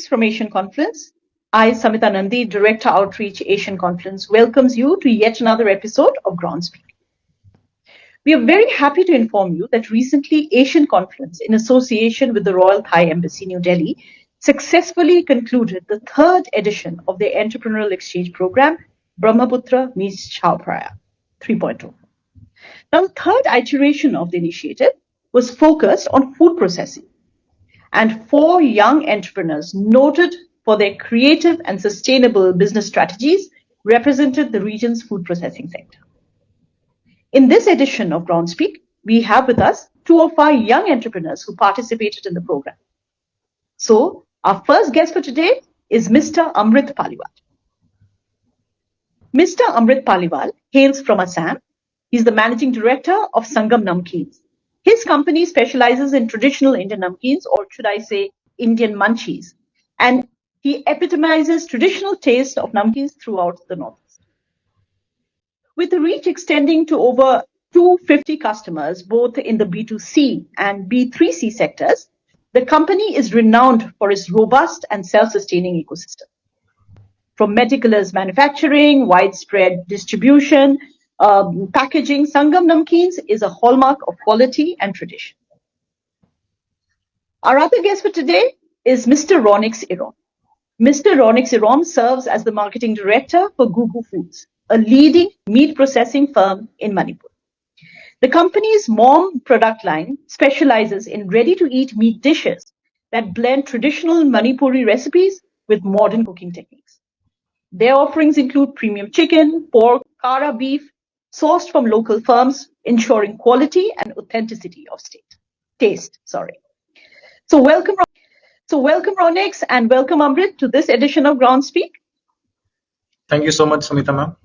Greetings from Asian Confluence. I, Samhita Nandi, Director Outreach Asian Confluence, welcomes you to yet another episode of Groundspeak. We are very happy to inform you that recently Asian Confluence, in association with the Royal Thai Embassy, New Delhi, successfully concluded the third edition of their Entrepreneurial Exchange Program, Brahmaputra Meets Chao Phraya 3.0. Now, the third iteration of the initiative was focused on food processing, and 4 young entrepreneurs noted for their creative and sustainable business strategies represented the region's food processing sector. In this edition of Groundspeak, we have with us 2 of our young entrepreneurs who participated in the program. So, our first guest for today is Mr. Amrit Paliwal. Mr. Amrit Paliwal hails from Assam. He's the managing director of Sangam Namkeens. His company specializes in traditional Indian namkeens, or should I say Indian munchies, and he epitomizes traditional taste of namkeens throughout the Northeast. With the reach extending to over 250 customers, both in the B2C and B3C sectors, the company is renowned for its robust and self-sustaining ecosystem. From meticulous manufacturing, widespread distribution, packaging, Sangam Namkeens is a hallmark of quality and tradition. Our other guest for today is Mr. Ronex Irom. Mr. Ronex Irom serves as the marketing director for Goo Goo Foods, a leading meat processing firm in Manipur. The company's mom product line specializes in ready-to-eat meat dishes that blend traditional Manipuri recipes with modern cooking techniques. Their offerings include premium chicken, pork, kara beef, sourced from local farms, ensuring quality and authenticity of taste. So welcome Ronex and welcome Amrit to this edition of Groundspeak. Thank you so much, Samhita ma'am.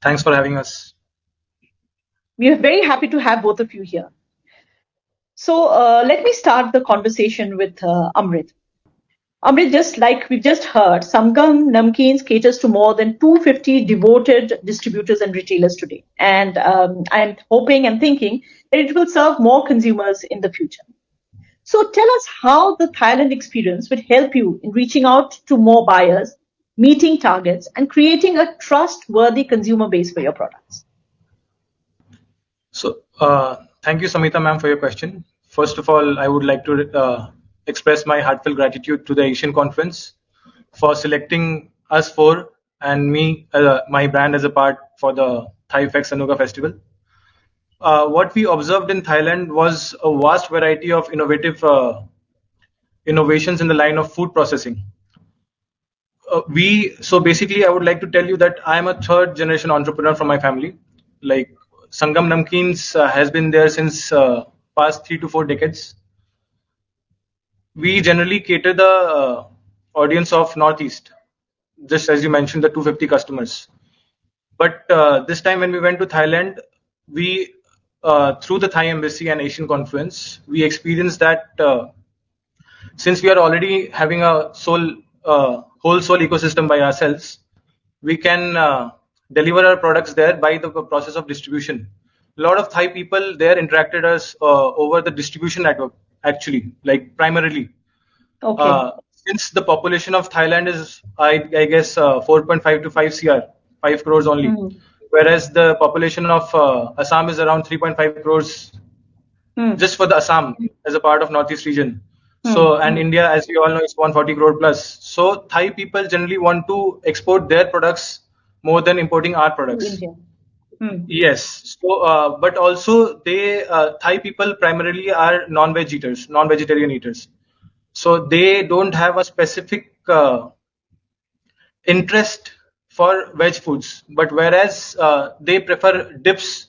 Thanks for having us. We are very happy to have both of you here. So let me start the conversation with Amrit. Amrit, just like we've just heard, Sangam Namkeens caters to more than 250 devoted distributors and retailers today. And I'm hoping and thinking that it will serve more consumers in the future. So tell us how the Thailand experience would help you in reaching out to more buyers, meeting targets, and creating a trustworthy consumer base for your products. So thank you, Samhita ma'am, for your question. First of all, I would like to express my heartfelt gratitude to the Asian Confluence for selecting us for and me, my brand as a part for the Thai Fex Anuga Festival. What we observed in Thailand was a vast variety of innovations in the line of food processing. So basically, I would like to tell you that I am a third generation entrepreneur from my family. Like Sangam Namkeens has been there since past 3 to 4 decades. We generally cater the audience of Northeast, just as you mentioned, the 250 customers. But this time when we went to Thailand, we through the Thai Embassy and Asian Confluence, we experienced that since we are already having a whole soul ecosystem by ourselves, we can deliver our products there by the process of distribution. A lot of Thai people there interacted us over the distribution network, actually, like primarily. Okay. Since the population of Thailand is, I guess, 4.5 to 5 CR, 5 crores only, whereas the population of Assam is around 3.5 crores just for the Assam as a part of Northeast region. So, and India, as we all know, is 140 crore plus. So, Thai people generally want to export their products more than importing our products. Yes. So, but also Thai people primarily are non-vegetarian eaters. So they don't have a specific interest for veg foods. But whereas they prefer dips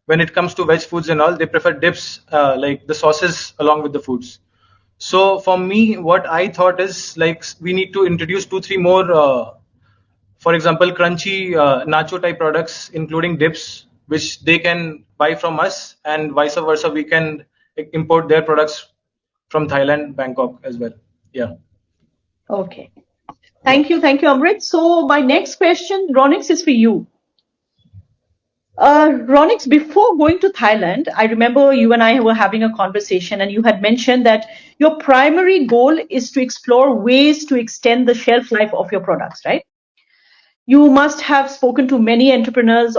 when it comes to veg foods and all, they prefer dips like the sauces along with the foods. So for me, what I thought is like we need to introduce 2-3 more, for example, crunchy nacho type products, including dips, which they can buy from us, and vice versa, we can import their products from Thailand, Bangkok as well. Yeah. Okay. Thank you, Amrit. So my next question, Ronex, is for you. Ronex, before going to Thailand, I remember you and I were having a conversation, and you had mentioned that your primary goal is to explore ways to extend the shelf life of your products, right? You must have spoken to many entrepreneurs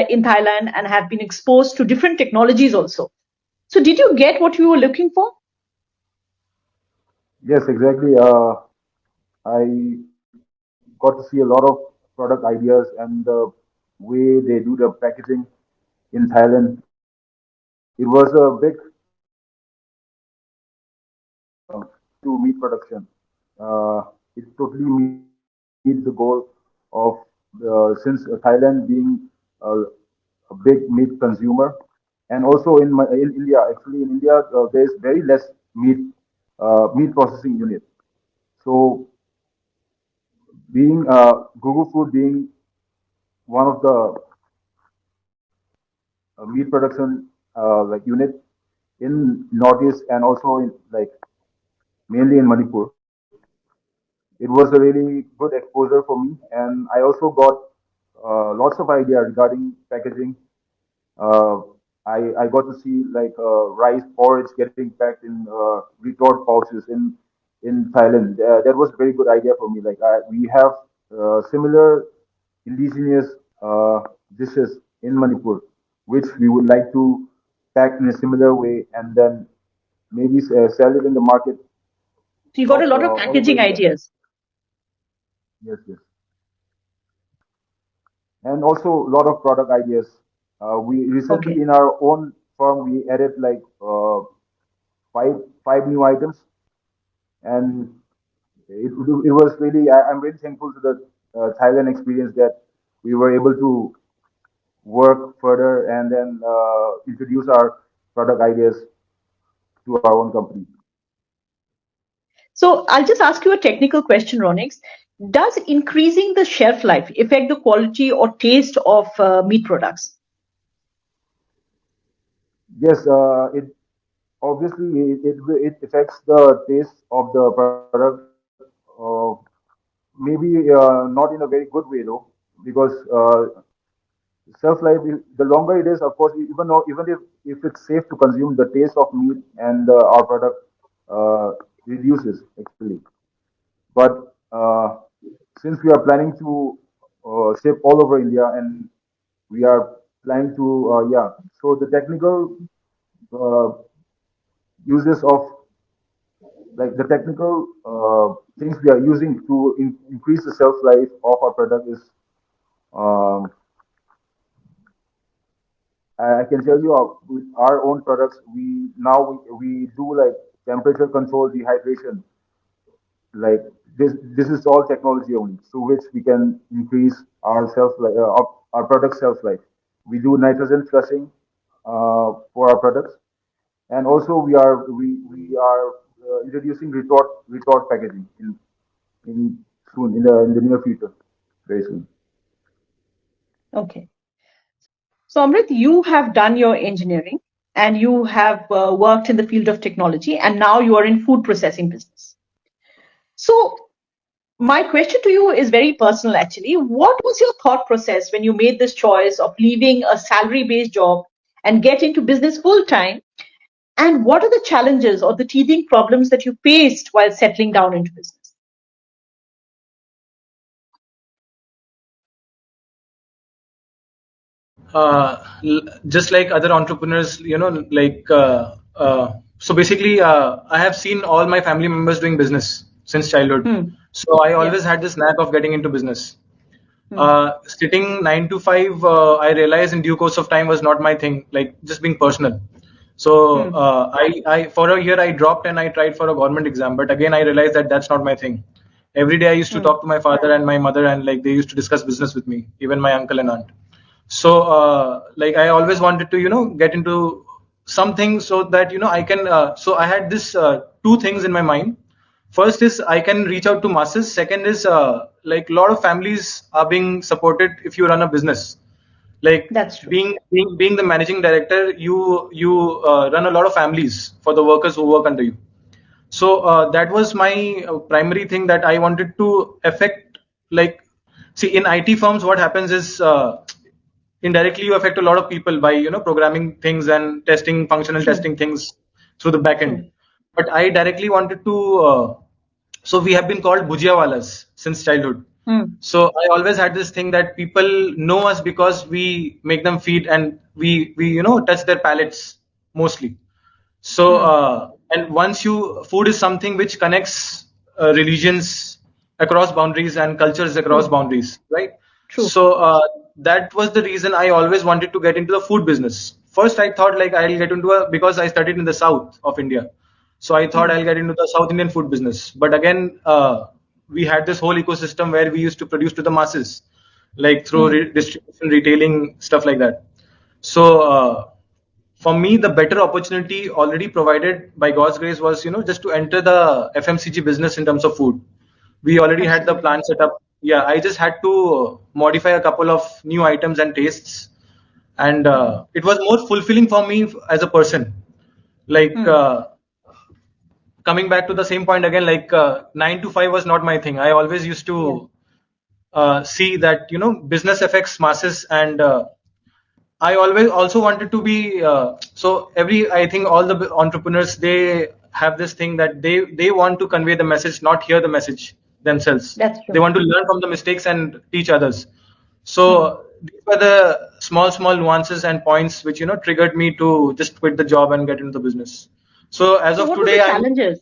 in Thailand and have been exposed to different technologies also. So, did you get what you were looking for? Yes, exactly. I got to see a lot of product ideas and the way they do the packaging in Thailand. It was a big to meat production. It totally meets the goal of since Thailand being uh, a big meat consumer, and also in India. Actually, in India, there is very less meat meat processing unit. So, being Goo Goo Food being one of the meat production like unit in Northeast and also in like mainly in Manipur. It was a really good exposure for me, and I also got lots of idea regarding packaging. Uh, I got to see like rice porridge getting packed in retort pouches in Thailand. That was a very good idea for me. Like we have similar indigenous uh, dishes in Manipur, which we would like to pack in a similar way and then maybe sell it in the market So, you got of a lot of all over packaging India. ideas. Yes, yes, and also a lot of product ideas. We recently Okay. in our own firm we added like five five new items, and it was really I'm really thankful to the Thailand experience that we were able to work further and then introduce our product ideas to our own company. So, I'll just ask you a technical question, Ronex. Does increasing the shelf life affect the quality or taste of meat products? Yes, it obviously it affects the taste of the product. Maybe not in a very good way though, because shelf life the longer it is, of course, even if it's safe to consume, the taste of meat and our product uh, reduces actually. But since we are planning to ship all over India and we are planning to yeah, so the technical uh, uses of like the technical things we are using to increase the shelf life of our product is um, I can tell you with our own products, we do like temperature control dehydration. Like this is all technology only, through which we can increase our our product shelf life. We do nitrogen flushing for our products, and also we are introducing retort packaging in soon in the near future, very soon. Okay. So, Amrit, you have done your engineering and you have worked in the field of technology, and now you are in food processing business. So, my question to you is very personal actually. What was your thought process when you made this choice of leaving a salary based job and get into business full time? And what are the challenges or the teething problems that you faced while settling down into business? Just like other entrepreneurs, so basically, I have seen all my family members doing business since childhood. Hmm. So I Yeah. always had this knack of getting into business. Hmm. Sitting 9 to 5, I realized in due course of time was not my thing, like just being personal. So Hmm. for a year I dropped and I tried for a government exam, but again I realized that that's not my thing. Every day I used to Hmm. talk to my father and my mother, and like they used to discuss business with me, even my uncle and aunt. So like I always wanted to get into something so that I can. So I had this two things in my mind. First is I can reach out to masses. Second is like a lot of families are being supported if you run a business. Like That's true. being the managing director, you run a lot of families for the workers who work under you. So that was my primary thing that I wanted to affect. Like, see, in IT firms, what happens is indirectly you affect a lot of people by programming things and testing functional testing things through the back end. But I directly wanted to so we have been called bhujia walas since childhood. So I always had this thing that people know us because we make them feed and we touch their palates mostly. So and once you food is something which connects religions across boundaries and cultures across boundaries, right? So that was the reason I always wanted to get into the food business. First I thought like I'll get into because I studied in the south of India, so I thought I'll get into the South Indian food business. But again, we had this whole ecosystem where we used to produce to the masses, like through distribution, retailing, stuff like that. So for me, the better opportunity already provided by God's grace was, just to enter the FMCG business in terms of food. We already had the plan set up. Yeah, I just had to modify a couple of new items and tastes, and it was more fulfilling for me as a person. Like coming back to the same point again, like 9 to 5 was not my thing. I always used to see that business affects masses, and I always also wanted to be so I think all the entrepreneurs, they have this thing that they want to convey the message, not hear the message themselves. That's true. They want to learn from the mistakes and teach others. So these were the small nuances and points which triggered me to just quit the job and get into the business. So as of what today, were the challenges?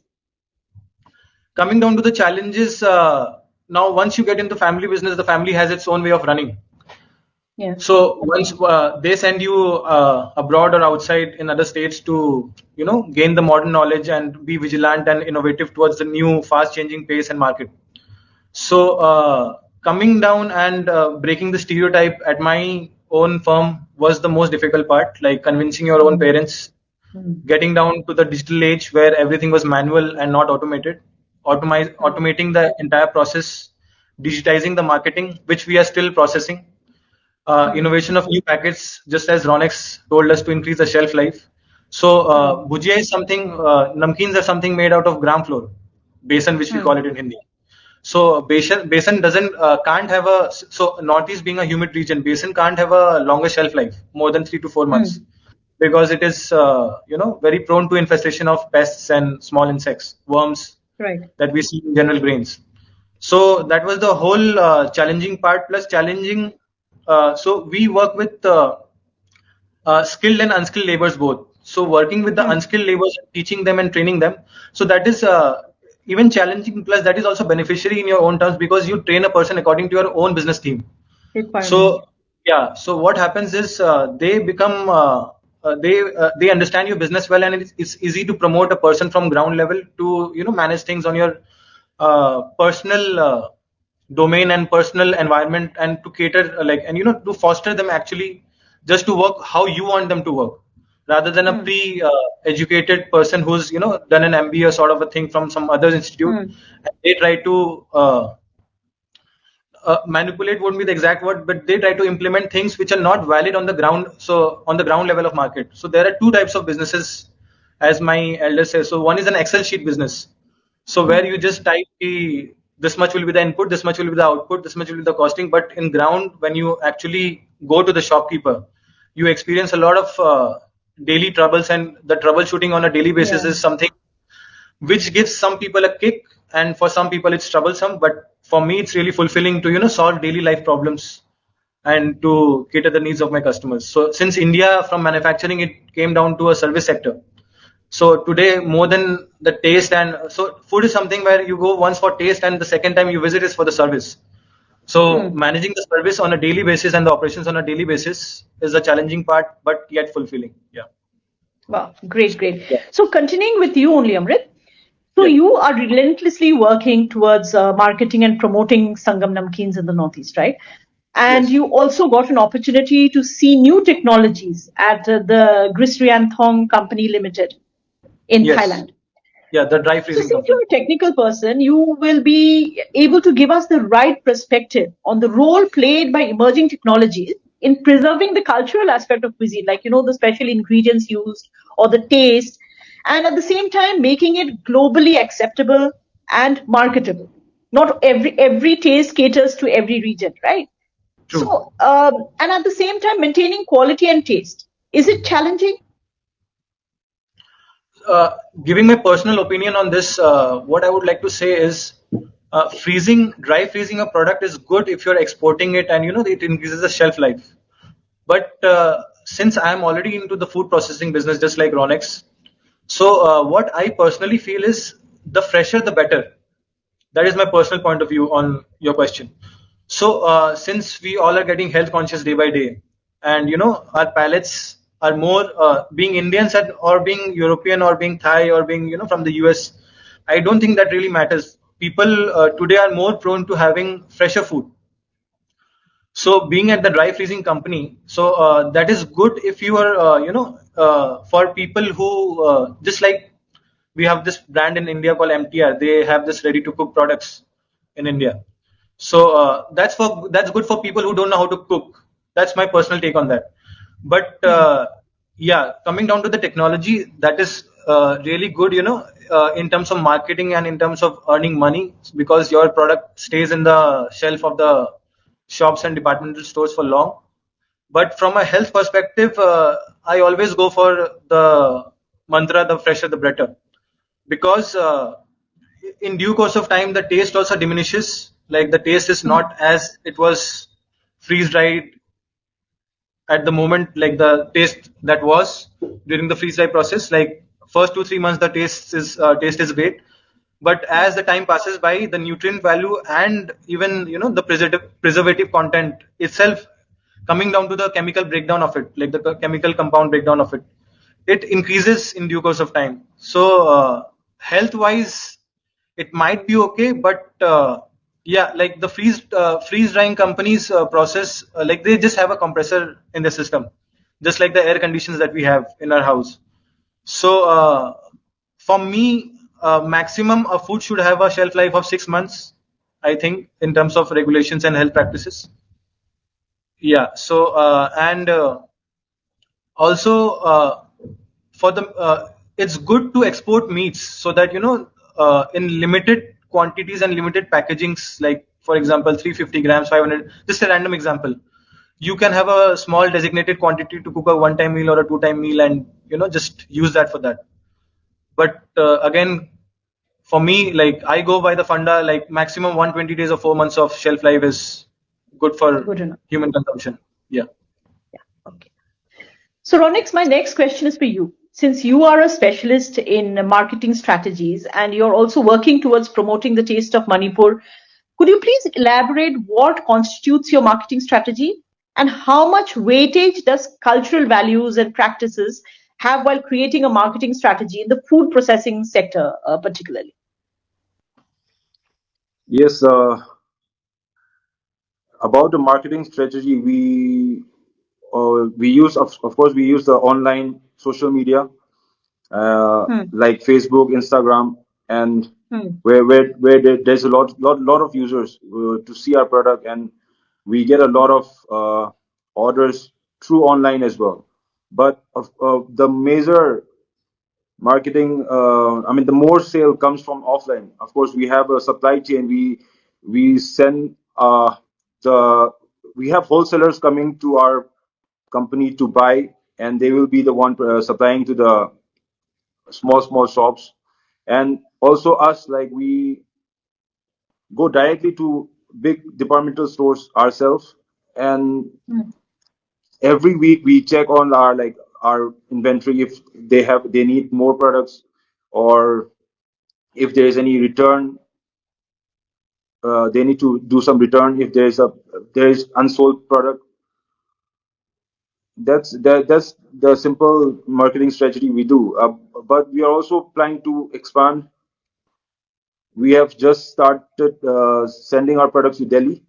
Coming down to the challenges, now once you get into family business, the family has its own way of running. Yeah. So once they send you abroad or outside in other states to gain the modern knowledge and be vigilant and innovative towards the new fast changing pace and market. So coming down and breaking the stereotype at my own firm was the most difficult part, like convincing your own parents, getting down to the digital age where everything was manual and not automated, automating the entire process, digitizing the marketing, which we are still processing, innovation of new packets, just as Ronex told us to increase the shelf life. So bhujia is something, namkeens are something made out of gram flour, besan, which we call it in Hindi. So besan doesn't can't have a, so Northeast being a humid region, besan can't have a longer shelf life, more than 3 to 4 months, because it is very prone to infestation of pests and small insects, worms, that we see in general grains. So that was the whole challenging part. Plus challenging, so we work with skilled and unskilled laborers both. So working with the unskilled laborers, teaching them and training them. So that is even challenging. Plus that is also beneficiary in your own terms, because you train a person according to your own business theme. So yeah. So what happens is they become they understand your business well, and it's easy to promote a person from ground level to manage things on your personal domain and personal environment, and to cater and to foster them actually just to work how you want them to work, rather than a pre-educated person who's done an MBA sort of a thing from some other institute, and they try to manipulate won't be the exact word, but they try to implement things which are not valid on the ground. So on the ground level of market. So there are two types of businesses, as my elder says. So one is an Excel sheet business. So where you just type this much will be the input, this much will be the output, this much will be the costing. But in ground, when you actually go to the shopkeeper, you experience a lot of daily troubles, and the troubleshooting on a daily basis is something which gives some people a kick, and for some people it's troublesome. But for me, it's really fulfilling to solve daily life problems and to cater the needs of my customers. So since India, from manufacturing, it came down to a service sector. So today, more than the taste, and so food is something where you go once for taste, and the second time you visit is for the service. So managing the service on a daily basis and the operations on a daily basis is a challenging part, but yet fulfilling. Yeah. Wow, great. So continuing with you only, Amrit. So you are relentlessly working towards marketing and promoting Sangam Namkeens in the Northeast, right? And you also got an opportunity to see new technologies at the Grisrian Thong Company Limited in Thailand. Yeah, the dry freezing. So since you're a technical person, you will be able to give us the right perspective on the role played by emerging technologies in preserving the cultural aspect of cuisine, like, the special ingredients used or the taste, and at the same time making it globally acceptable and marketable. Not every taste caters to every region, right? True. So, and at the same time, maintaining quality and taste. Is it challenging? Giving my personal opinion on this, what I would like to say is, dry freezing a product is good if you're exporting it, and it increases the shelf life. But since I am already into the food processing business, just like Ronex, so what I personally feel is the fresher the better. That is my personal point of view on your question. So since we all are getting health conscious day by day, and our palates are more being Indians or being European or being Thai or being from the US, I don't think that really matters. People today are more prone to having fresher food. So being at the dry freezing company, so that is good if you are for people who just like we have this brand in India called MTR. They have this ready to cook products in India. So that's good for people who don't know how to cook. That's my personal take on that. But yeah, coming down to the technology, that is really good, in terms of marketing and in terms of earning money, because your product stays in the shelf of the shops and departmental stores for long. But from a health perspective, I always go for the mantra, the fresher the better, because in due course of time the taste also diminishes. Like the taste is not as it was freeze dried at the moment, like the taste that was during the freeze dry process. Like first 2 3 months the taste is great, but as the time passes by, the nutrient value and even the preservative content itself, coming down to the chemical breakdown of it, like the chemical compound breakdown of it, it increases in due course of time. So health wise it might be okay, but yeah, like the freeze drying companies process, like they just have a compressor in the system, just like the air conditions that we have in our house. So for me, maximum a food should have a shelf life of 6 months, I think, in terms of regulations and health practices. Yeah. So and also for the it's good to export meats, so that in limited quantities and limited packagings, like for example 350 grams, 500, just a random example, you can have a small designated quantity to cook a one time meal or a two-time meal, and just use that for that. But again, for me, like I go by the funda, like maximum 120 days or 4 months of shelf life is good for Good enough. human consumption. Yeah. Okay. So, Ronex, my next question is for you. Since you are a specialist in marketing strategies and you're also working towards promoting the taste of Manipur, could you please elaborate what constitutes your marketing strategy and how much weightage does cultural values and practices have while creating a marketing strategy in the food processing sector, particularly? Yes, about the marketing strategy, we use of course we use the online social media, like Facebook, Instagram, and there's a lot of users to see our product, and we get a lot of orders through online as well. But the major marketing, I mean, the more sale comes from offline. Of course, we have a supply chain. We send the we have wholesalers coming to our company to buy, and they will be the one supplying to the small shops. And also us, like we go directly to big departmental stores ourselves, and every week we check on our inventory, if they need more products, or if there is any return, they need to do some return if there is unsold product. That's the simple marketing strategy we do. But we are also planning to expand. We have just started sending our products to Delhi,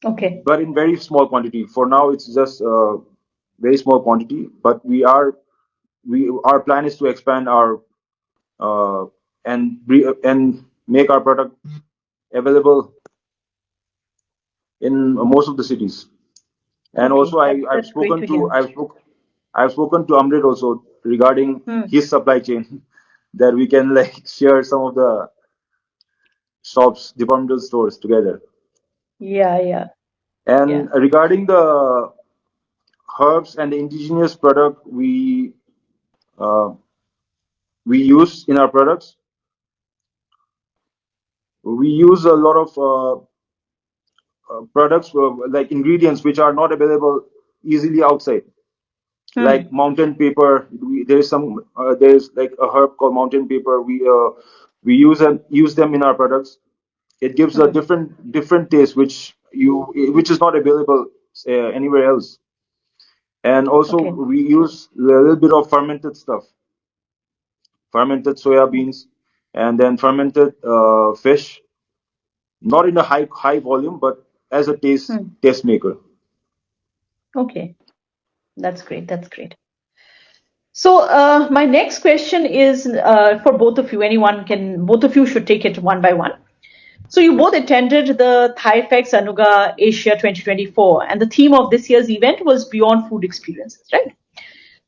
Okay. but in very small quantity. For now, it's just very small quantity. But we our plan is to expand our and make our product available in most of the cities. And Okay. also, That's great to hear. I've spoken to Amrit also regarding his supply chain, that we can like share some of the shops, departmental stores together. Yeah, yeah. And regarding the herbs and the indigenous product uh, we use in our products, we use a lot of products like ingredients which are not available easily outside, like mountain paper. There's like a herb called mountain paper. We use them in our products. It gives a different taste which is not available anywhere else. And also Okay. we use a little bit of fermented stuff, fermented soya beans, and then fermented fish, not in a high volume, but as a taste maker. Okay. That's great. That's great. So, my next question is for both of you. Both of you should take it one by one. So, you both attended the ThaiFex Anuga Asia 2024, and the theme of this year's event was Beyond Food Experiences, right?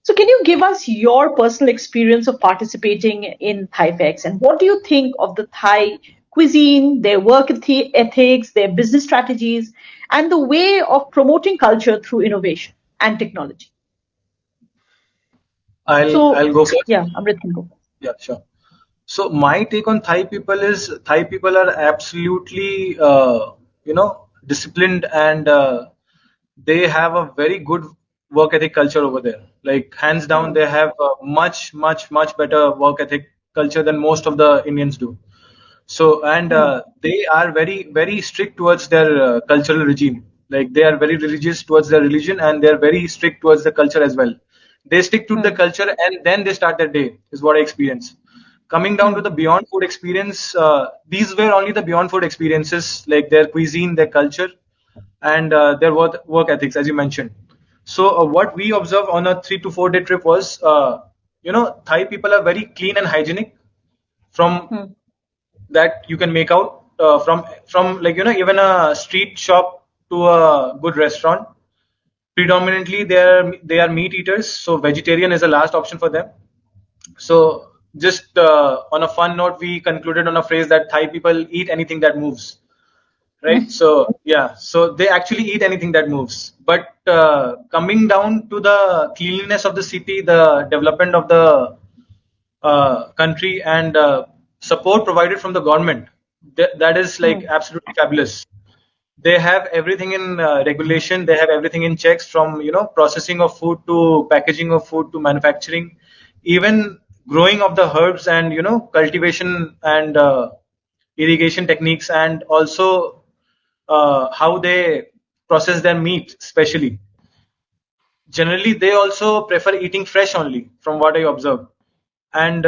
So, can you give us your personal experience of participating in ThaiFex, and what do you think of the Thai cuisine, their work ethics, their business strategies, and the way of promoting culture through innovation and technology? I'll So, go first. yeah, Amrit can go. Yeah, sure. So my take on Thai people is Thai people are absolutely disciplined, and they have a very good work ethic culture over there. Like hands down, they have a much better work ethic culture than most of the Indians do. So, and they are very strict towards their cultural regime. Like they are very religious towards their religion, and they are very strict towards the culture as well. They stick to the culture, and then they start their day, is what I experience. Coming down to the beyond food experience, these were only the beyond food experiences, like their cuisine, their culture, and their work ethics, as you mentioned. So what we observed on a 3 to 4 day trip was, Thai people are very clean and hygienic. From that you can make out, from like even a street shop to a good restaurant. Predominantly, they are meat eaters, so vegetarian is the last option for them. So just on a fun note, we concluded on a phrase that Thai people eat anything that moves, right? So yeah, so they actually eat anything that moves. But coming down to the cleanliness of the city, the development of the country, and support provided from the government, that is like absolutely fabulous. They have everything in regulation. They have everything in checks, from processing of food to packaging of food to manufacturing, even growing of the herbs, and cultivation and irrigation techniques, and also how they process their meat, especially. Generally, they also prefer eating fresh only, from what I observe. And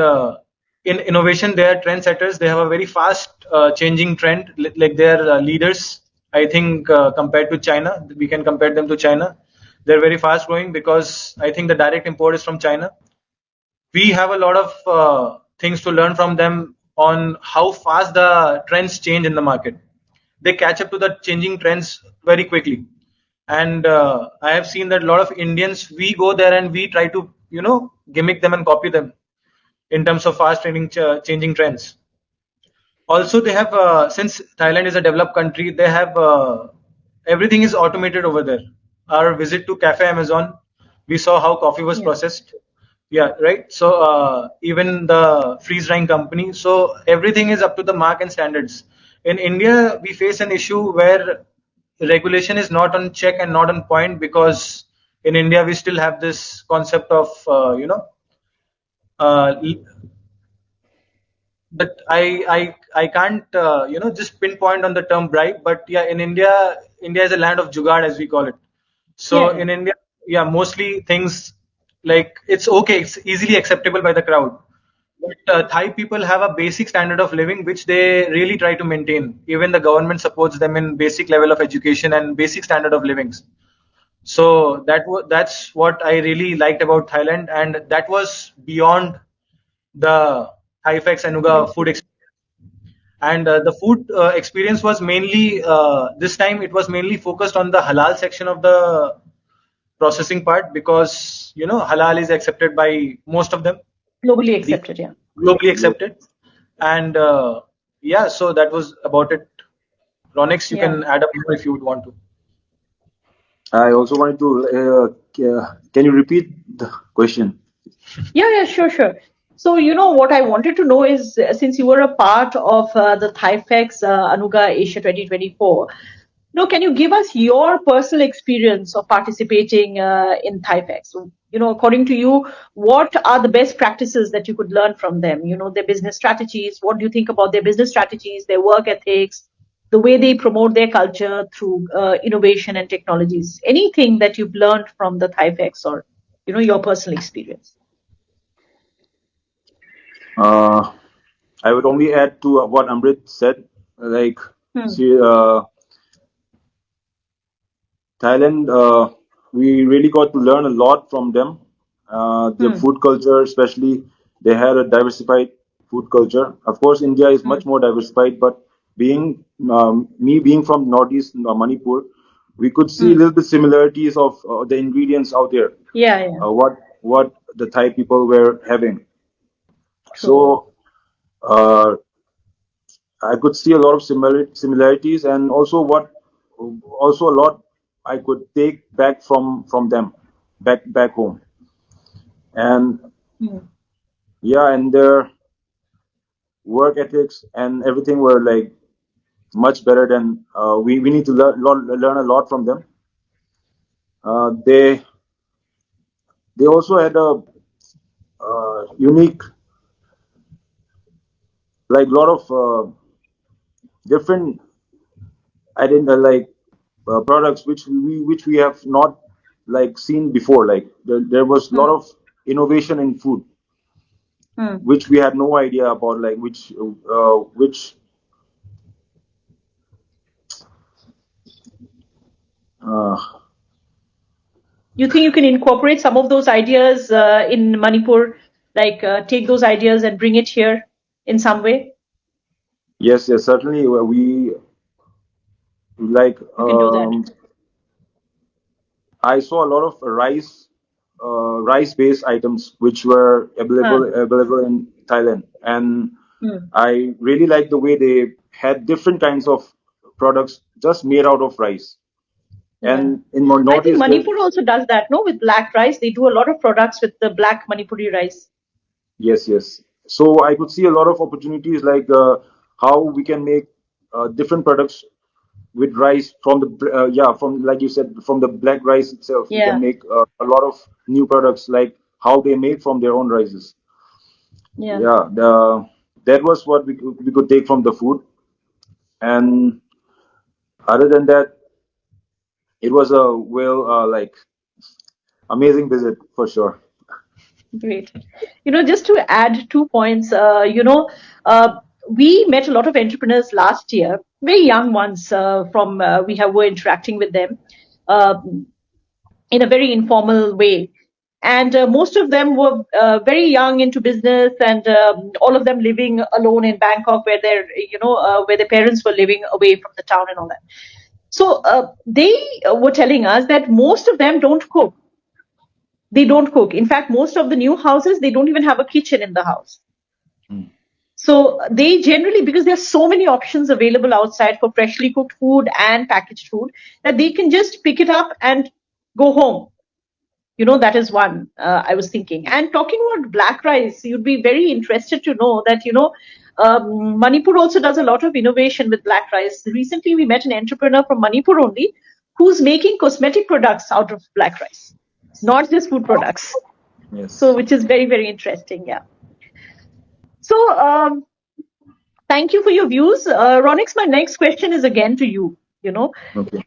in innovation, they are trendsetters. They have a very fast changing trend, like they are leaders. I think compared to China, we can compare them to China. They're very fast growing, because I think the direct import is from China. We have a lot of things to learn from them on how fast the trends change in the market. They catch up to the changing trends very quickly. And I have seen that a lot of Indians, we go there and we try to gimmick them and copy them in terms of fast changing trends. Also, they have, since Thailand is a developed country, they have everything is automated over there. Our visit to Cafe Amazon, we saw how coffee was processed. Yeah, right. So even the freeze drying company, so everything is up to the mark and standards. In India, we face an issue where regulation is not on check and not on point, because in India we still have this concept of uh, but I can't just pinpoint on the term bribe. But yeah, in India, India is a land of jugaad, as we call it. So in India, yeah, mostly things like it's okay, it's easily acceptable by the crowd. But Thai people have a basic standard of living which they really try to maintain. Even the government supports them in basic level of education and basic standard of livings. So that's what I really liked about Thailand, and that was beyond the Hyfex Anuga food experience. And the food experience was mainly, this time it was mainly focused on the halal section of the processing part, because halal is accepted by most of them, Globally the accepted, yeah. globally accepted. And yeah, so that was about it. Ronex, you Yeah. can add up more if you would want to. I also wanted to. Can you repeat the question? Yeah, sure. So, what I wanted to know is since you were a part of the ThaiFex Anuga Asia 2024, can you give us your personal experience of participating in ThaiFex? So, according to you, what are the best practices that you could learn from them? Their business strategies. What do you think about their business strategies, their work ethics, the way they promote their culture through innovation and technologies? Anything that you've learned from the ThaiFex or, your personal experience? Uh, I would only add to what Amrit said. Like, Hmm. see, Thailand, we really got to learn a lot from them. Their Hmm. food culture, especially, they had a diversified food culture. Of course, India is Hmm. much more diversified, but me being from Northeast Manipur, we could see a Hmm. little bit similarities of the ingredients out there. Yeah. What the Thai people were having. True. So I could see a lot of similarities, and also a lot I could take back from them, back home, and Hmm. yeah, and their work ethics and everything were like much better than we need to learn a lot from them. They also had a unique, like, lot of different like products which we have not like seen before. Like there was a lot Hmm. of innovation in food Hmm. which we had no idea about, like which uh, You think you can incorporate some of those ideas in Manipur, like take those ideas and bring it here in some way? yes, certainly. We like You can do that. I saw a lot of rice based items which were Huh. available in Thailand, and Hmm. I really like the way they had different kinds of products just made out of rice. Yeah. And in I think Northeast, there's Manipur also does that, no? With black rice, they do a lot of products with the black Manipuri rice. yes. So I could see a lot of opportunities, like how we can make different products with rice from from, like you said, from the black rice itself. We can Yeah. make a lot of new products, like how they make from their own rices. Yeah. Yeah, that was what we could take from the food. And other than that, it was a like amazing visit for sure. Great. Just to add 2 points, we met a lot of entrepreneurs last year, very young ones from were interacting with them uh, in a very informal way. And most of them were very young into business, and all of them living alone in Bangkok, where their parents were living away from the town and all that. So they were telling us that most of them don't cook. They don't cook. In fact, most of the new houses, they don't even have a kitchen in the house. Mm. So they generally, because there's so many options available outside for freshly cooked food and packaged food, that they can just pick it up and go home. That is one I was thinking. And talking about black rice, you'd be very interested to know that, Manipur also does a lot of innovation with black rice. Recently, we met an entrepreneur from Manipur only who's making cosmetic products out of black rice, not just food products. So, Yes. which is very, very interesting. Yeah. So, thank you for your views. Ronex, my next question is again to you. You know, Okay.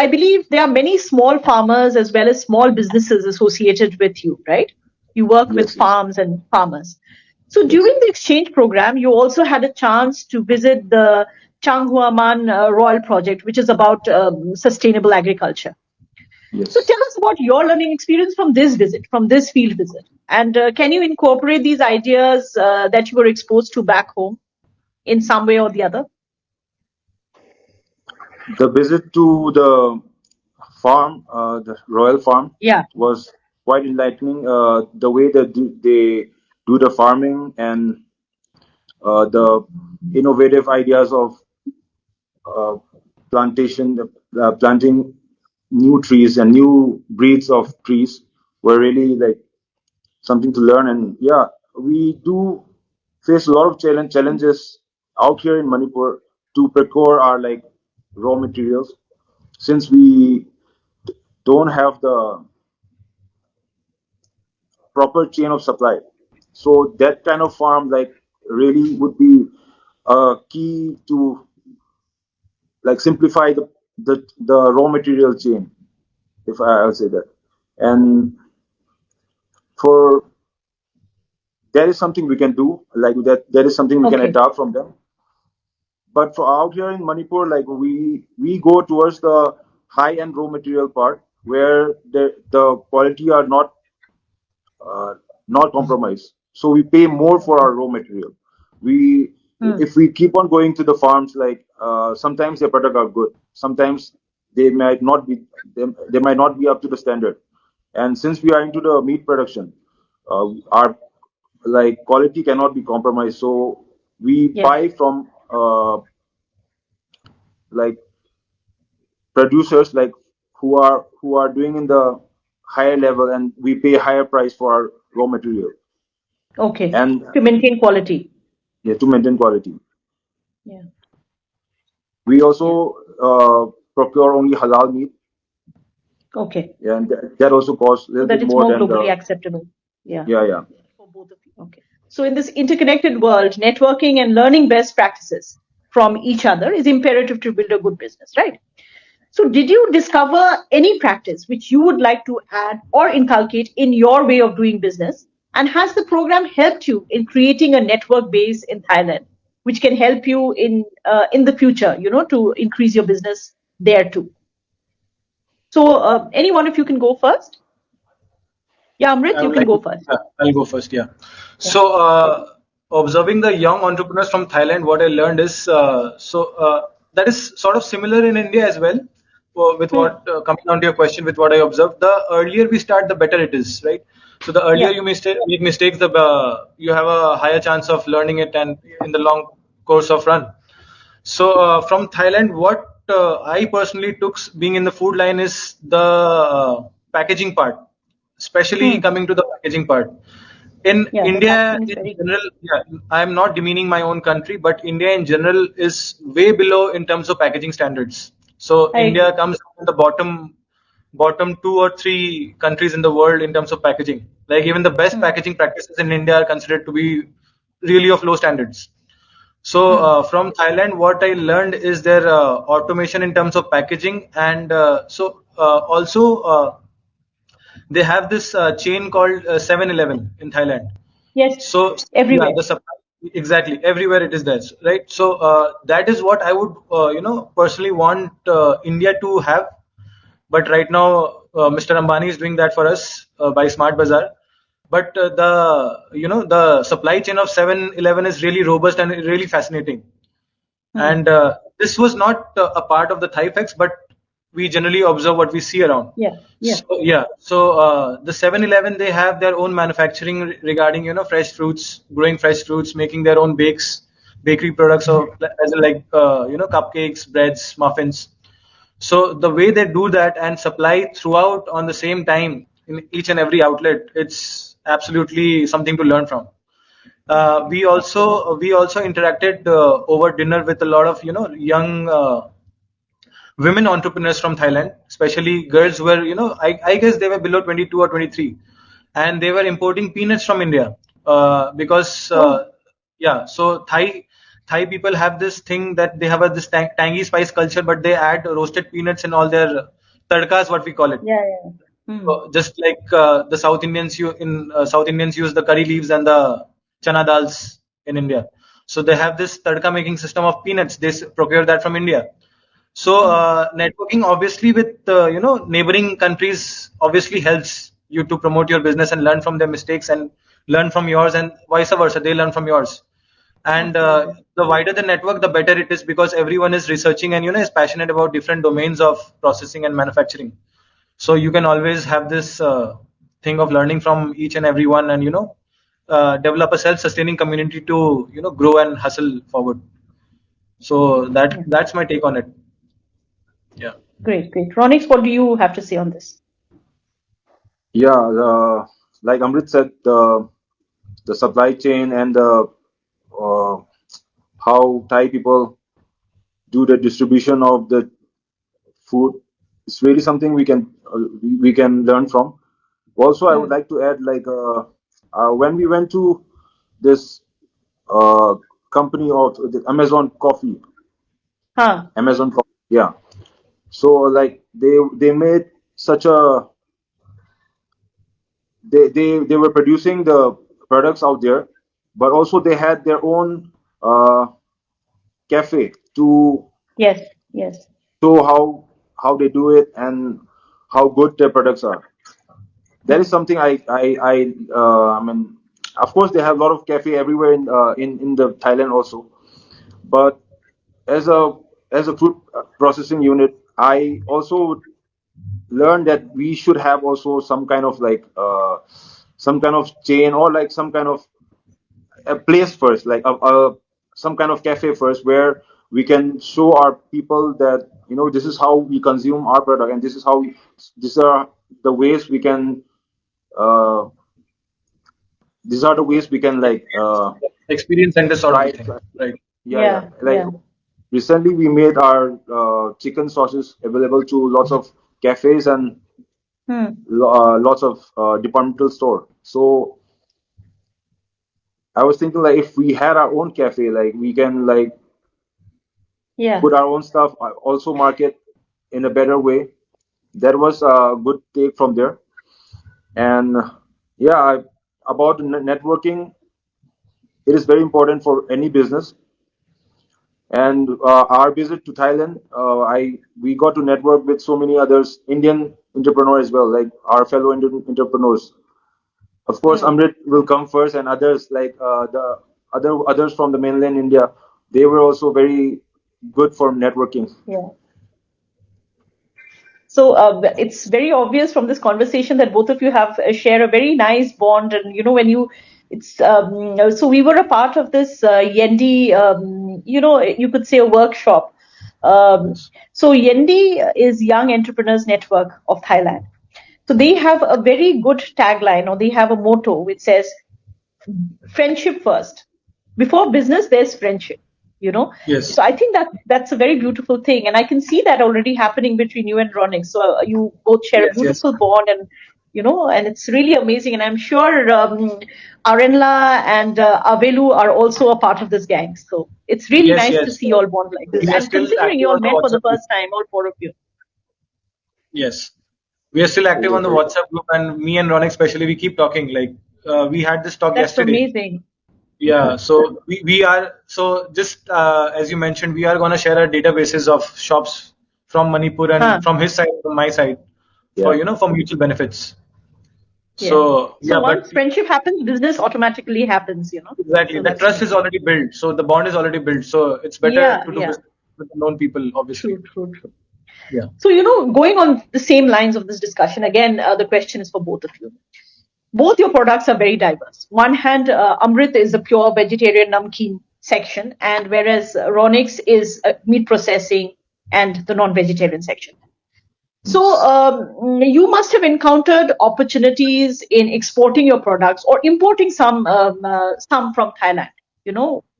I believe there are many small farmers as well as small businesses associated with you, right? You work with Yes. farms and farmers. So Yes. during the exchange program, you also had a chance to visit the Changhuaman Royal Project, which is about sustainable agriculture. So Yes. tell us about your learning experience from this visit, from this field visit. And can you incorporate these ideas that you were exposed to back home in some way or the other? The visit to the farm, the royal farm, Yeah. was quite enlightening. The way that they do the farming, and the innovative ideas of uh, planting new trees and new breeds of trees were really like something to learn. And yeah, we do face a lot of challenges out here in Manipur to procure our like raw materials, since we don't have the proper chain of supply. So that kind of farm like really would be a key to like simplify the raw material chain, if I'll say that. And for that is something we can do, like that is something we can Okay. adopt from them. But for out here in Manipur, like we go towards the high end raw material part where the quality are uh, not compromised. So we pay more for our raw material. We if we keep on going to the farms, like sometimes their product are good, sometimes they might not be they might not be up to the standard. And since we are into the meat production, our like quality cannot be compromised. So we Yes. buy from like producers like who are doing in the higher level, and we pay higher price for our raw material. Okay. And To maintain quality. yeah, to maintain quality. Yeah. We Yeah. also procure only halal meat, Okay. and that also costs a So little that bit it's more more than globally the acceptable. Yeah. yeah, yeah. For both of you. Okay. So in this interconnected world, networking and learning best practices from each other is imperative to build a good business, right? So did you discover any practice which you would like to add or inculcate in your way of doing business? And has the program helped you in creating a network base in Thailand, which can help you in the future, to increase your business there too? So any one of you can go first. Yeah, Amrit, I you would can like go to. first. I'll go first. Yeah. Yeah. So, observing the young entrepreneurs from Thailand, what I learned is that is sort of similar in India as well. With Hmm. what coming down to your question, with what I observed, the earlier we start, the better it is, right? So the earlier Yeah. you make mistakes, the you have a higher chance of learning it, and in the long course of run. So from Thailand, what I personally took being in the food line is the packaging part, especially Hmm. coming to the packaging part. In Yeah, the India, packaging is in very good. general, yeah, I am not demeaning my own country, but India in general is way below in terms of packaging standards. So I India agree. comes in the bottom two or three countries in the world in terms of packaging. Like even the best Hmm. packaging practices in India are considered to be really of low standards. So Hmm. from Thailand, what I learned is their automation in terms of packaging, and also they have this chain called 7-Eleven in Thailand. Yes, So yeah, everywhere. the supply exactly everywhere it is there, right? So that is what I would personally want India to have. But right now, Mr. Ambani is doing that for us by Smart Bazaar. But the supply chain of 7-Eleven is really robust and really fascinating. Hmm. And this was not a part of the Thai facts, but we generally observe what we see around. Yeah. Yeah. So yeah, so the 7-Eleven, they have their own manufacturing regarding fresh fruits, growing fresh fruits, making their own bakery products, so as in like cupcakes, breads, muffins. So the way they do that and supply throughout on the same time in each and every outlet, it's absolutely something to learn from. We also interacted over dinner with a lot of young women entrepreneurs from Thailand, especially girls who were I guess they were below 22 or 23, and they were importing peanuts from India because Oh, yeah. So Thai people have this thing that they have this tangy spice culture, but they add roasted peanuts in all their tadkas, what we call it. yeah, yeah. Hmm. Just like the South Indians use the curry leaves and the chana dals in India. So they have this tadka making system of peanuts. They procure that from India. So Hmm. networking obviously with neighboring countries obviously helps you to promote your business and learn from their mistakes and learn from yours, and vice versa. They learn from yours. And Absolutely. the wider the network, the better it is, because everyone is researching and is passionate about different domains of processing and manufacturing. So you can always have this thing of learning from each and every one, and develop a self-sustaining community to grow and hustle forward. So Yeah. that's my take on it. Yeah. Great, great. Ronex, what do you have to say on this? Yeah, like Amrit said, the supply chain and the uh, how Thai people do the distribution of the food is really something we can learn from. Also, I would Hmm. like to add when we went to this uh, company of the Huh. Amazon Coffee, yeah. So like they made such a they were producing the products out there, but also they had their own uh, cafe to Yes, yes. show how they do it and how good their products are. That is Hmm. something I mean, of course they have a lot of cafe everywhere in the Thailand also, but as a food processing unit, I also learned that we should have also some kind of some kind of chain or like some kind of a place first, like some kind of cafe first, where we can show our people that this is how we consume our product and these are the ways we can uh, these are the ways we can Experience center sort of try a it. thing, right? Yeah, Yeah, like yeah. recently we made our chicken sauces available to lots of cafes and Hmm. lots of departmental store. So I was thinking like if we had our own cafe, like we can like Yeah. put our own stuff, also market in a better way. That was a good take from there. And yeah, about networking, it is very important for any business. And our visit to Thailand, I we got to network with so many others, Indian entrepreneurs as well, like our fellow Indian entrepreneurs. Of course, Hmm. Amrit will come first, and others like the others from the mainland India, they were also very good for networking. Yeah. So it's very obvious from this conversation that both of you have share a very nice bond, and when it's so we were a part of this Yendi, you could say a workshop. Um, Yes. so Yendi is Young Entrepreneurs Network of Thailand. So they have a very good tagline, or they have a motto which says friendship first. Before business, there's friendship. Yes. So I think that's a very beautiful thing, and I can see that already happening between you and Ronex. So you both share a Yes. Yes. beautiful bond, and it's really amazing. And I'm sure Arenla and Avelu are also a part of this gang. So it's really Yes. nice to Yes. see you all bond like this. We are And still considering active you on all the met for the WhatsApp group. first time, all four of you. Yes. We are still active on the Okay. WhatsApp group, and me and Ron especially, we keep talking. Like we had this talk That's yesterday. amazing. Yeah, so we are so just as you mentioned, we are gonna share our databases of shops from Manipur Huh. and from his side, from my side, for Yeah. for mutual benefits. Yeah. So So yeah, but once friendship happens, business automatically happens. exactly, So the that's trust nice. is already built, so the bond is already built. So it's better Yeah, to do yeah. business with the known people, obviously. True, true, true. Yeah. So, going on the same lines of this discussion, again, the question is for both of you. Both your products are very diverse. One hand, Amrit is a pure vegetarian namkeen section, and whereas Ronex is meat processing and the non-vegetarian section. So, you must have encountered opportunities in exporting your products or importing some from Thailand.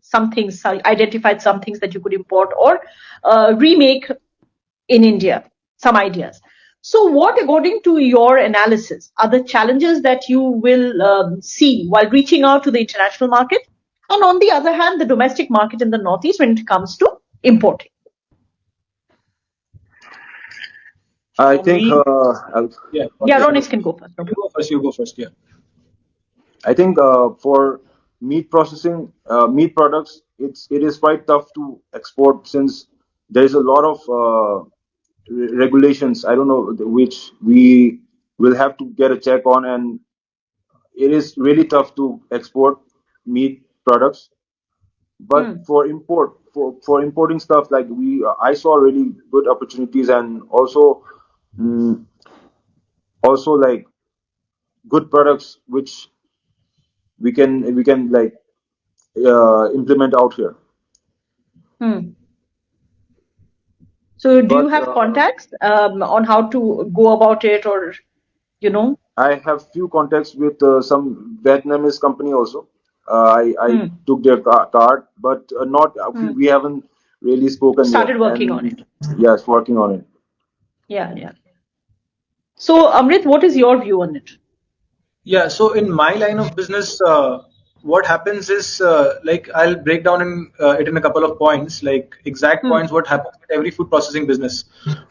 Some things, identified some things that you could import or remake in India, some ideas. So, what, according to your analysis, are the challenges that you will see while reaching out to the international market? And on the other hand, the domestic market in the Northeast when it comes to importing? I For think me, yeah, Yeah, you Ronex go. can go first. No You problem. go first. You go first. Yeah. I think for meat processing, meat products, it is quite tough to export since there is a lot of regulations. I don't know which we will have to get a check on, and it is really tough to export meat products. But Hmm. for importing stuff, like I saw really good opportunities and mm, also like good products which we can like implement out here. Hmm. So do you But have contacts on how to go about it, or you know? I have few contacts with some Vietnamese company also. I Hmm. took their card, but not we haven't really spoken yet. Started working on And it. yes, working on it. Yeah, yeah. So Amrit, what is your view on it? Yeah, so in my line of business, what happens is like I'll break down it in a couple of points, like exact Hmm. points what happens with every food processing business.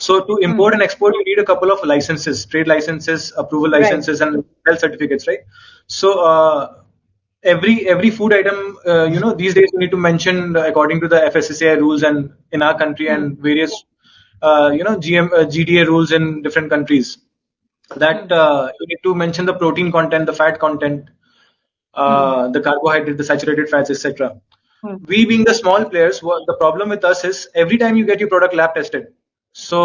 So to Hmm. import and export, you need a couple of licenses, trade licenses, approval Right. licenses, and health certificates, right? So every food item, these days you need to mention according to the FSSAI rules and in our country Hmm. and various, GDA rules in different countries that Hmm. you need to mention the protein content, the fat content, Hmm. the carbohydrate, the saturated fats, etc. Hmm. We being the small players, the problem with us is every time you get your product lab tested, so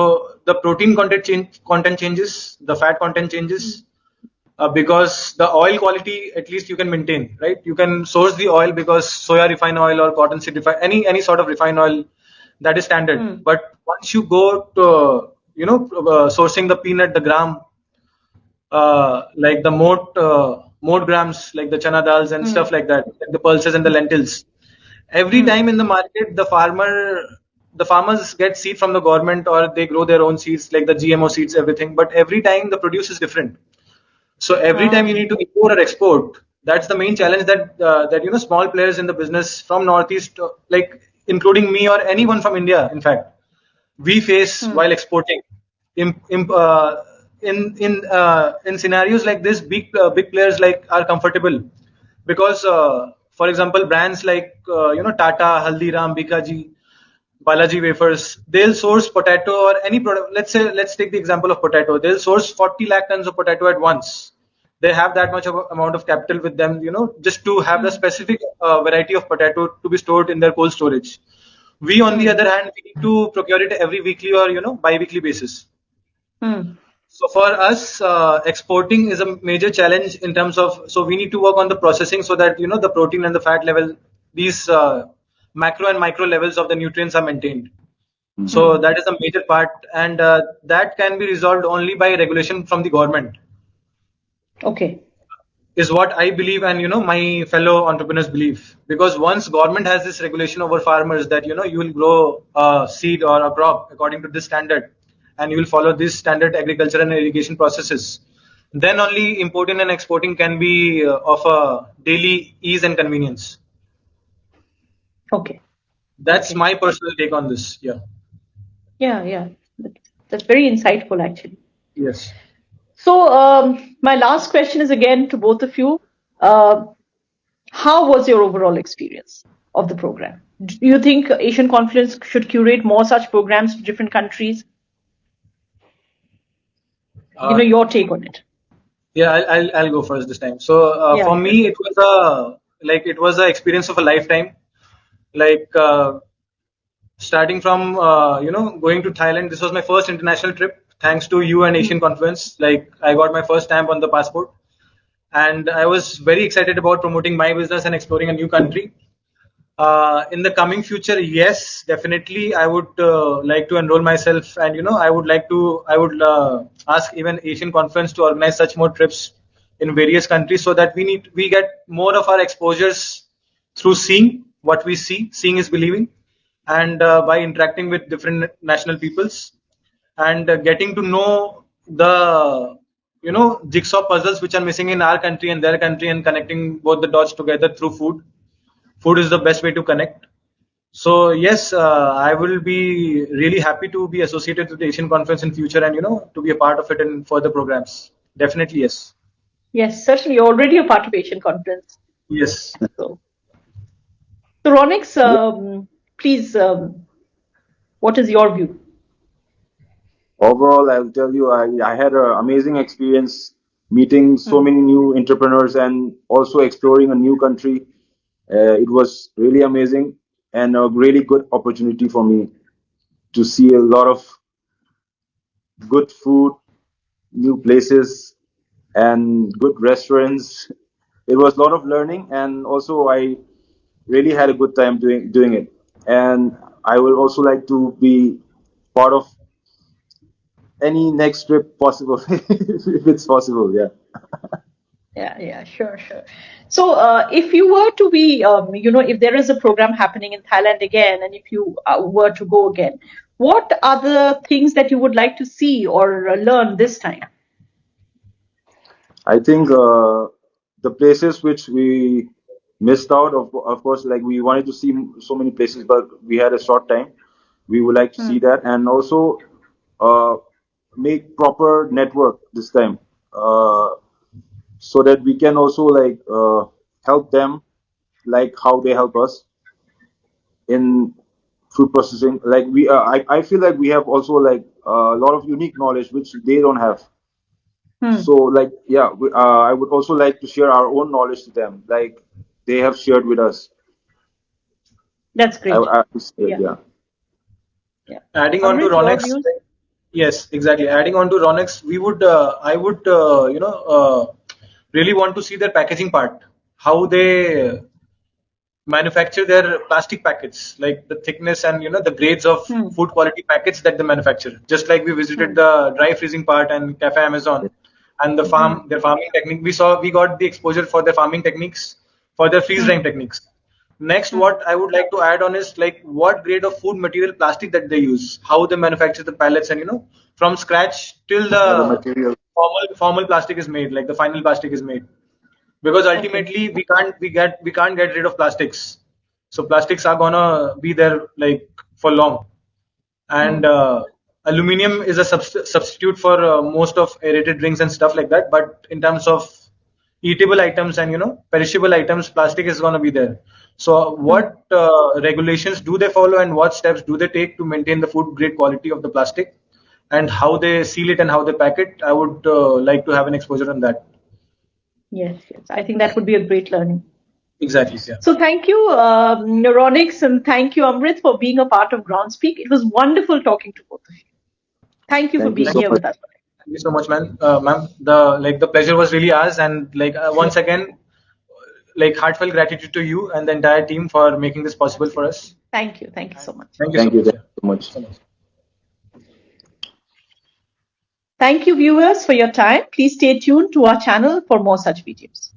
the protein content changes, the fat content Hmm. changes, because the oil quality at least you can maintain, right? You can source the oil because soya refined oil or cottonseed refined, any sort of refined oil, that is standard. Hmm. But once you go to sourcing the peanut, the gram, like the mode grams, like the chana dals and Hmm. stuff like that, like the pulses and the lentils. Every Hmm. time in the market, the farmers get seed from the government or they grow their own seeds, like the GMO seeds, everything. But every time the produce is different. So every time you Ah. need to import or export, that's the main challenge that small players in the business from Northeast, like including me or anyone from India, in fact, we face Hmm. while exporting. In in uh, in scenarios like this, big players like are comfortable because, for example, brands like Tata, Haldiram, Bikaji, Balaji wafers, they'll source potato or any product. Let's take the example of potato. They'll source 40 lakh tons of potato at once. They have that much of amount of capital with them, just to have the Hmm. specific variety of potato to be stored in their cold storage. We, on the Hmm. other hand, we need to procure it every weekly or bi-weekly basis. Hmm. So for us, exporting is a major challenge in terms of. So we need to work on the processing so that the protein and the fat level, these macro and micro levels of the nutrients are maintained. So Hmm. that is a major part, and that can be resolved only by regulation from the government, Okay. is what I believe, and my fellow entrepreneurs believe. Because once government has this regulation over farmers that you will grow a seed or a crop according to this standard, and you will follow this standard agriculture and irrigation processes, then only importing and exporting can be of a daily ease and convenience. Okay. That's Okay. my personal take on this. Yeah. Yeah. Yeah. That's very insightful, actually. Yes. So, my last question is again to both of you. Uh, how was your overall experience of the program? Do you think Asian Confluence should curate more such programs to different countries? Uh, Your take on it. Yeah, I'll go first this time. So Yeah, for yeah. me, it was a experience of a lifetime. Like starting from going to Thailand. This was my first international trip. Thanks to you and Asian Hmm. Confluence, like I got my first stamp on the passport, and I was very excited about promoting my business and exploring a new country. In the coming future, yes, definitely, I would like to enroll myself, and I would ask even Asian Conference to organize such more trips in various countries, so that we get more of our exposures through seeing what we see. Seeing is believing, and by interacting with different national peoples, and getting to know the jigsaw puzzles which are missing in our country and their country, and connecting both the dots together through food. Food is the best way to connect. So yes, I will be really happy to be associated with the Asian Conference in future, and to be a part of it in further programs. Definitely yes. Yes, certainly. You're already a part of Asian Conference. Yes. So, Ronex, please, what is your view? Overall, I'll tell you, I had an amazing experience meeting so Hmm. many new entrepreneurs and also exploring a new country. It was really amazing and a really good opportunity for me to see a lot of good food, new places, and good restaurants. It was a lot of learning, and also I really had a good time doing it. And I would also like to be part of any next trip possible, if it's possible. Yeah. Yeah, sure. So, if you were to be, if there is a program happening in Thailand again, and if you were to go again, what are the things that you would like to see or learn this time? I think the places which we missed out of course, like we wanted to see so many places, but we had a short time. We would like to see that, and also uh, make proper network this time, so that we can also like help them, like how they help us in food processing. Like I feel like we have also like a lot of unique knowledge which they don't have. So like yeah, I would also like to share our own knowledge to them, like they have shared with us. That's great. I would say, Yeah, yeah. yeah. Adding on to Amrit, your Ronex, views? yes, exactly. Adding on to Ronex, I would, really want to see their packaging part, how they manufacture their plastic packets, like the thickness and the grades of food quality packets that they manufacture. Just like we visited the dry freezing part and Cafe Amazon and their farming technique. We got the exposure for their farming techniques, for their freeze drying techniques. Next, what I would like to add on is like what grade of food material plastic that they use, how they manufacture the pallets, and from scratch till Yeah, the the material. formal plastic is made, like the final plastic is made, because Okay. ultimately we can't get rid of plastics, so plastics are gonna be there like for long. And aluminum is a substitute for most of aerated drinks and stuff like that, but in terms of eatable items and perishable items, plastic is gonna be there. So what regulations do they follow, and what steps do they take to maintain the food grade quality of the plastic, and how they seal it and how they pack it? I would like to have an exposure on that. Yes. I think that would be a great learning. Exactly, yeah. So thank you, Ronex, and thank you, Amrit, for being a part of Groundspeak. It was wonderful talking to both of you. Thank you for Thank you being so here much. with us. Thank you so much, ma'am. The pleasure was really ours, and like once again, like heartfelt gratitude to you and the entire team for making this possible for us. Thank you so much. Thank you so Thank you much. Yeah. so much. So much. Thank you, viewers, for your time. Please stay tuned to our channel for more such videos.